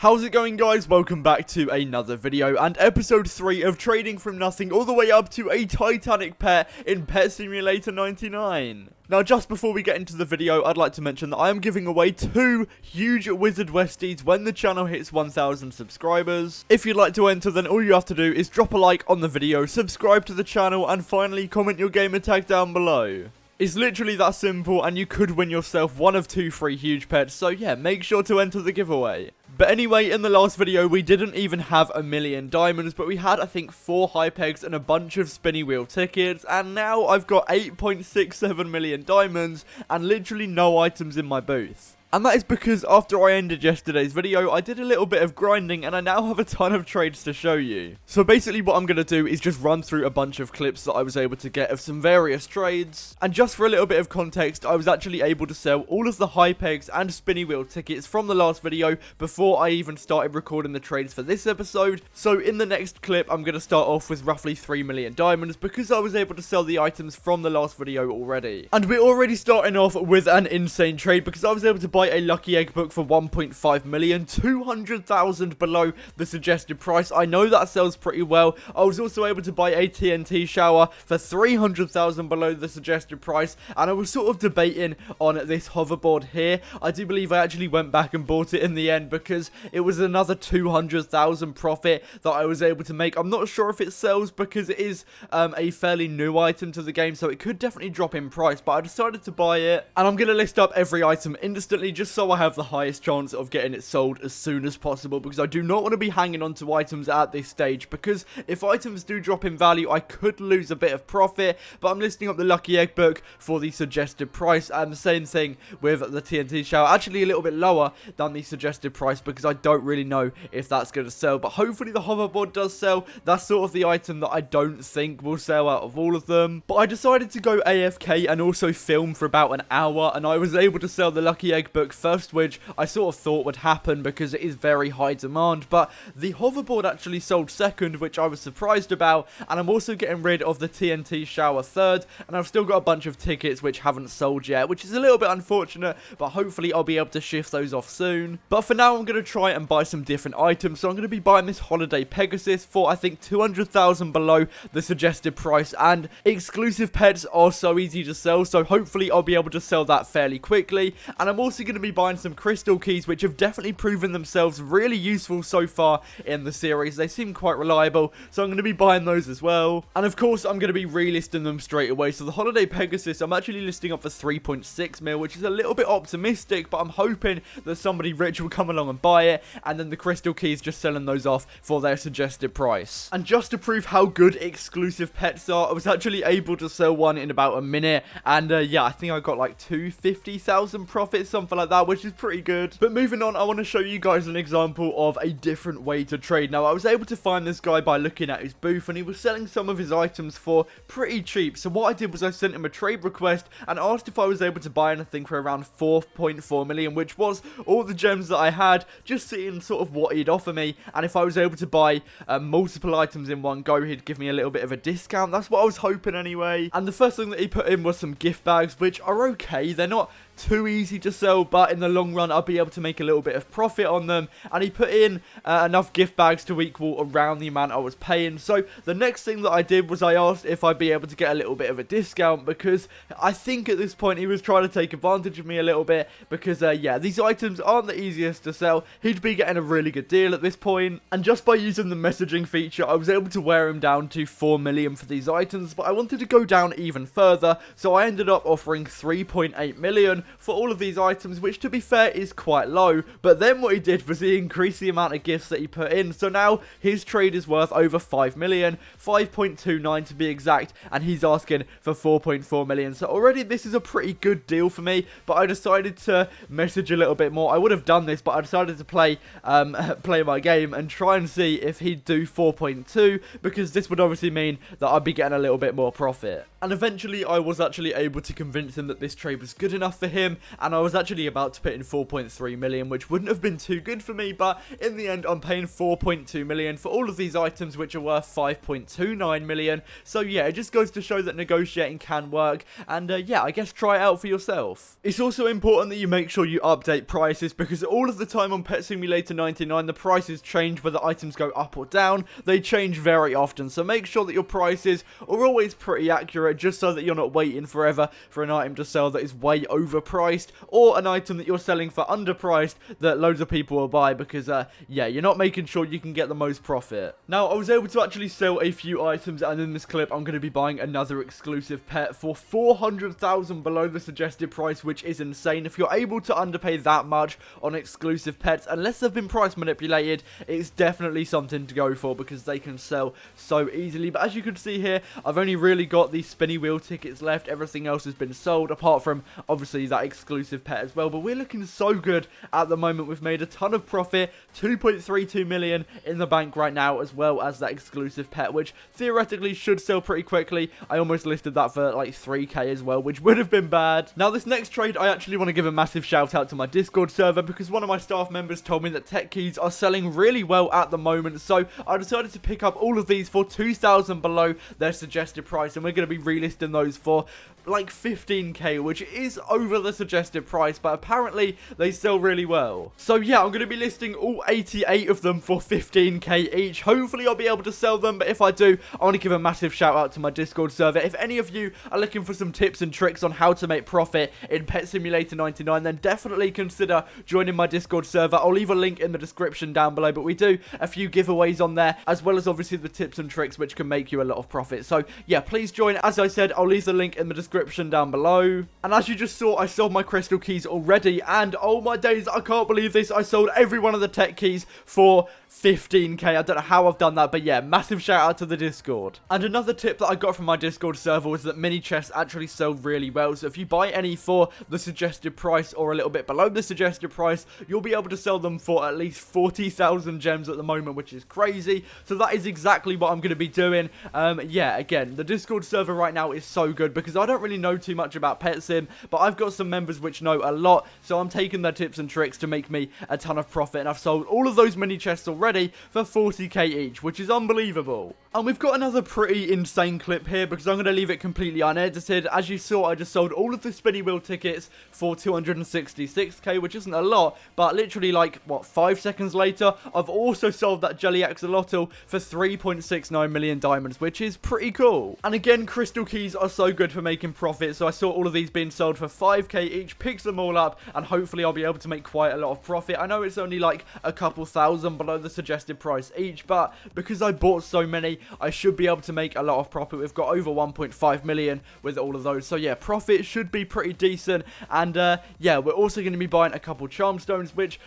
How's it going, guys? Welcome back to another video and episode 3 of trading from nothing all the way up to a Titanic pet in Pet Simulator 99. Now, just before we get into the video, I'd like to mention that I am giving away 2 huge Wizard Westies when the channel hits 1,000 subscribers. If you'd like to enter, then all you have to do is drop a like on the video, subscribe to the channel, and finally comment your gamer tag down below. It's literally that simple, and you could win yourself one of 2 free huge pets, so yeah, make sure to enter the giveaway. But anyway, in the last video, we didn't even have 1,000,000 diamonds, but we had, I think, 4 hype eggs and a bunch of spinny wheel tickets, and now I've got 8.67 million diamonds and literally no items in my booth. And that is because after I ended yesterday's video, I did a little bit of grinding and I now have a ton of trades to show you. So basically what I'm going to do is just run through a bunch of clips that I was able to get of some various trades. And just for a little bit of context, I was actually able to sell all of the hype eggs and spinny wheel tickets from the last video before I even started recording the trades for this episode. So in the next clip, I'm going to start off with roughly 3 million diamonds because I was able to sell the items from the last video already. And we're already starting off with an insane trade because I was able to buy a lucky egg book for 1.5 million, 200,000 below the suggested price. I know that sells pretty well. I was also able to buy a TNT shower for 300,000 below the suggested price, and I was sort of debating on this hoverboard here. I do believe I actually went back and bought it in the end because it was another 200,000 profit that I was able to make. I'm not sure if it sells because it is a fairly new item to the game, so it could definitely drop in price, but I decided to buy it, and I'm going to list up every item instantly just so I have the highest chance of getting it sold as soon as possible, because I do not want to be hanging on to items at this stage, because if items do drop in value, I could lose a bit of profit. But I'm listing up the lucky egg book for the suggested price, and the same thing with the TNT shower, actually a little bit lower than the suggested price because I don't really know if that's going to sell, but hopefully the hoverboard does sell. That's sort of the item that I don't think will sell out of all of them. But I decided to go AFK and also film for about an hour, and I was able to sell the lucky egg book first, which I sort of thought would happen because it is very high demand, but the hoverboard actually sold second, which I was surprised about. And I'm also getting rid of the TNT shower third, and I've still got a bunch of tickets which haven't sold yet, which is a little bit unfortunate, but hopefully I'll be able to shift those off soon. But for now, I'm going to try and buy some different items, so I'm going to be buying this holiday Pegasus for, I think, 200,000 below the suggested price, and exclusive pets are so easy to sell, so hopefully I'll be able to sell that fairly quickly. And I'm also going to be buying some crystal keys, which have definitely proven themselves really useful so far in the series. They seem quite reliable, so I'm going to be buying those as well. And of course, I'm going to be relisting them straight away. So the holiday Pegasus, I'm actually listing up for 3.6 mil, which is a little bit optimistic, but I'm hoping that somebody rich will come along and buy it, and then the crystal keys just selling those off for their suggested price. And just to prove how good exclusive pets are, I was actually able to sell one in about a minute, and yeah, I think I got like 250,000 profit, something like that, which is pretty good. But moving on, I want to show you guys an example of a different way to trade. Now, I was able to find this guy by looking at his booth, and he was selling some of his items for pretty cheap. So what I did was I sent him a trade request and asked if I was able to buy anything for around 4.4 million, which was all the gems that I had, just seeing sort of what he'd offer me. And if I was able to buy multiple items in one go, he'd give me a little bit of a discount. That's what I was hoping anyway. And the first thing that he put in was some gift bags, which are okay. They're not too easy to sell, but in the long run I'll be able to make a little bit of profit on them. And he put in enough gift bags to equal around the amount I was paying. So the next thing that I did was I asked if I'd be able to get a little bit of a discount, because I think at this point he was trying to take advantage of me a little bit, because yeah, these items aren't the easiest to sell. He'd be getting a really good deal at this point, and just by using the messaging feature I was able to wear him down to 4 million for these items. But I wanted to go down even further, so I ended up offering 3.8 million for all of these items, which to be fair is quite low. But then what he did was he increased the amount of gifts that he put in, so now his trade is worth over 5 million, 5.29 to be exact, and he's asking for 4.4 million. So already this is a pretty good deal for me, but I decided to message a little bit more. I would have done this, but I decided to play my game and try and see if he'd do 4.2, because this would obviously mean that I'd be getting a little bit more profit. And eventually I was actually able to convince him that this trade was good enough for him, him, and I was actually about to put in 4.3 million, which wouldn't have been too good for me, but in the end I'm paying 4.2 million for all of these items, which are worth 5.29 million. So yeah, it just goes to show that negotiating can work, and yeah, I guess try it out for yourself. It's also important that you make sure you update prices, because all of the time on Pet Simulator 99 the prices change, whether items go up or down. They change very often, so make sure that your prices are always pretty accurate, just so that you're not waiting forever for an item to sell that is way overpriced, or an item that you're selling for underpriced that loads of people will buy, because yeah, you're not making sure you can get the most profit. Now, I was able to actually sell a few items, and in this clip I'm going to be buying another exclusive pet for 400,000 below the suggested price, which is insane. If you're able to underpay that much on exclusive pets, unless they've been price manipulated, it's definitely something to go for, because they can sell so easily. But as you can see here, I've only really got these spinny wheel tickets left. Everything else has been sold, apart from obviously that exclusive pet as well. But we're looking so good at the moment. We've made a ton of profit, 2.32 million in the bank right now, as well as that exclusive pet, which theoretically should sell pretty quickly. I almost listed that for like 3k as well, which would have been bad. Now, this next trade, I actually want to give a massive shout out to my Discord server, because one of my staff members told me that tech keys are selling really well at the moment. So I decided to pick up all of these for 2,000 below their suggested price, and we're going to be relisting those for like 15k, which is over the suggested price, but apparently they sell really well. So yeah, I'm going to be listing all 88 of them for 15k each. Hopefully I'll be able to sell them, but if I do, I want to give a massive shout out to my Discord server. If any of you are looking for some tips and tricks on how to make profit in Pet Simulator 99, then definitely consider joining my Discord server. I'll leave a link in the description down below, but we do a few giveaways on there, as well as obviously the tips and tricks which can make you a lot of profit. So yeah, please join. As I said, I'll leave the link in the description down below. And as you just saw, I sold my crystal keys already, and oh my days, I can't believe this, I sold every one of the tech keys for 15k. I don't know how I've done that, but yeah, massive shout out to the Discord. And another tip that I got from my Discord server was that mini chests actually sell really well. So if you buy any for the suggested price or a little bit below the suggested price, you'll be able to sell them for at least 40,000 gems at the moment, which is crazy. So that is exactly what I'm going to be doing. Yeah, again, the Discord server right now is so good, because I don't really know too much about Pet Sim, but I've got some members which know a lot, so I'm taking their tips and tricks to make me a ton of profit, and I've sold all of those mini chests already for 40k each, which is unbelievable. And we've got another pretty insane clip here, because I'm going to leave it completely unedited. As you saw, I just sold all of the spinny wheel tickets for 266k, which isn't a lot, but literally like, what, 5 seconds later, I've also sold that jelly axolotl for 3.69 million diamonds, which is pretty cool. And again, crystal keys are so good for making profit, so I saw all of these being sold for 5k each, picked them all up, and hopefully I'll be able to make quite a lot of profit. I know it's only like a couple thousand below the suggested price each, but because I bought so many, I should be able to make a lot of profit. We've got over 1.5 million with all of those, so yeah, profit should be pretty decent. And yeah, we're also going to be buying a couple charm stones, which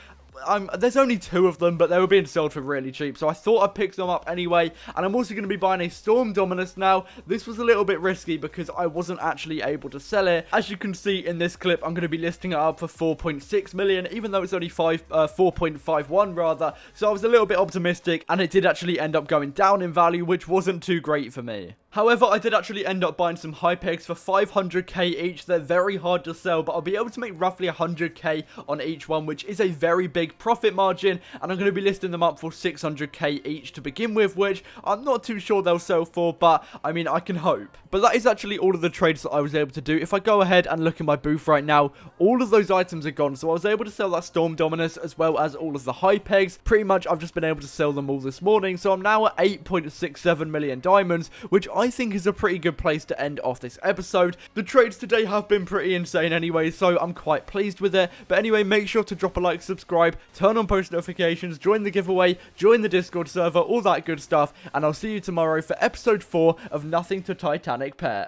there's only 2 of them, but they were being sold for really cheap, so I thought I'd pick them up anyway. And I'm also going to be buying a Storm Dominus now. This was a little bit risky because I wasn't actually able to sell it. As you can see in this clip, I'm going to be listing it up for 4.6 million, even though it's only 4.51 rather, so I was a little bit optimistic, and it did actually end up going down in value, which wasn't too great for me. However, I did actually end up buying some high pegs for 500k each. They're very hard to sell, but I'll be able to make roughly 100k on each one, which is a very big profit margin, and I'm going to be listing them up for 600k each to begin with, which I'm not too sure they'll sell for, but I mean, I can hope. But that is actually all of the trades that I was able to do. If I go ahead and look in my booth right now, all of those items are gone, so I was able to sell that Storm Dominus as well as all of the high pegs. Pretty much, I've just been able to sell them all this morning, so I'm now at 8.67 million diamonds, which I think is a pretty good place to end off this episode. The trades today have been pretty insane anyway, so I'm quite pleased with it. But anyway, make sure to drop a like, subscribe, turn on post notifications, join the giveaway, join the Discord server, all that good stuff, and I'll see you tomorrow for episode 4 of Nothing to Titanic Pet.